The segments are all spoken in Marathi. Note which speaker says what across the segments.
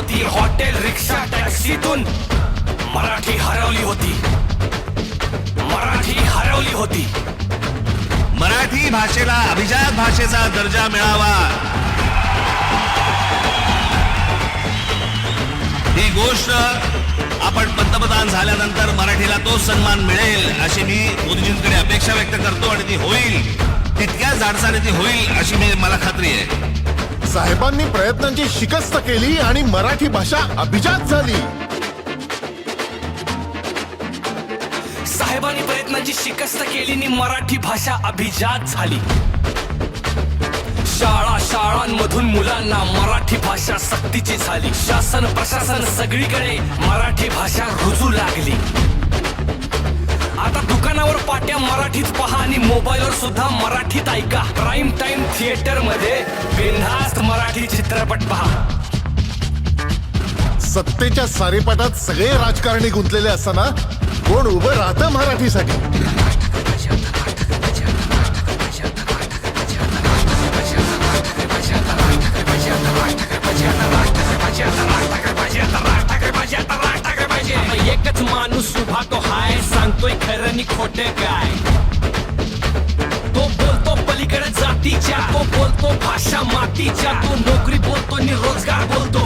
Speaker 1: होती, हॉटेल रिक्षा टॅक्सीतून मराठी हरवली होती, मराठी हरवली होती.
Speaker 2: मराठी भाषेला अभिजात भाषेचा दर्जा मिळावा ही गोष्ट आपण पंतप्रधान झाल्यानंतर मराठीला तो सन्मान मिळेल अशी मी मोदीजींकडे अपेक्षा व्यक्त करतो आणि ती होईल, तितक्याच धाडसाने ती होईल अशी मला खात्री आहे.
Speaker 3: साहेबांनी प्रयत्नांची शिकस्त केली आणि मराठी भाषा अभिजात झाली.
Speaker 1: साहेबांनी प्रयत्नांची शिकस्त केली आणि मराठी भाषा अभिजात झाली. शाळा शाळांमधून मुलांना मराठी भाषा सक्तीची झाली. शासन प्रशासन सगळीकडे मराठी भाषा रुजू लागली. आता दुकानावर पाट्या मराठीत पहा आणि मोबाईलवर सुद्धा मराठीत ऐका. प्राईम टाइम थिएटर मध्ये बिनधास्त मराठी चित्रपट पहा.
Speaker 3: सत्तेच्या सारेपाटात सगळे राजकारणी गुंतलेले असताना कोण उभं राहतं मराठीसाठी?
Speaker 1: एकच माणूस उभा तो हाय, सांगतोय खरं आणि खोटे काय. तो बोलतो पलीकडे जातीच्या, तो बोलतो भाषा मातीच्या, तो नोकरी बोलतो आणि रोजगार बोलतो.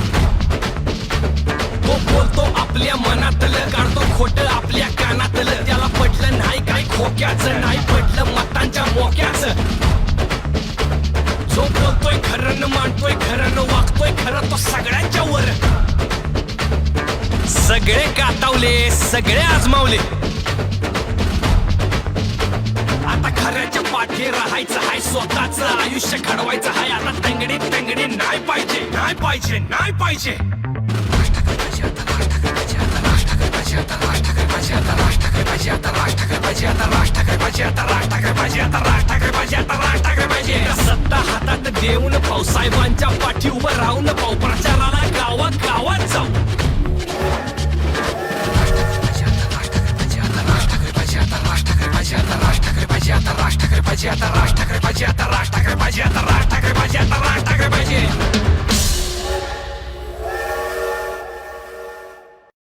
Speaker 1: तो बोलतो आपल्या मनातलं, काढतो खोटं आपल्या कानातलं. त्याला पटलं नाही काय खोक्याचं, नाही पटलं मतांच्या मोक्याचं. जो बोलतोय खरं न मांडतोय खरं न वागतोय खरं, तो सगळ्यांच्या वर. सगळे कातावले, सगळे आजमावले. आता खऱ्याच्या पाठी राहायचं हाय, स्वतःच आयुष्य घडवायचं हाय. आता तंगडी तंगडी नाही पाहिजे, नाही पाहिजे, नाही पाहिजे. सत्ता हातात देऊन पाहू, साहेबांच्या पाठी उभं राहून पाहू, प्रचाराला गावात गावात जाऊ. राज ठाकरे पाहिजे.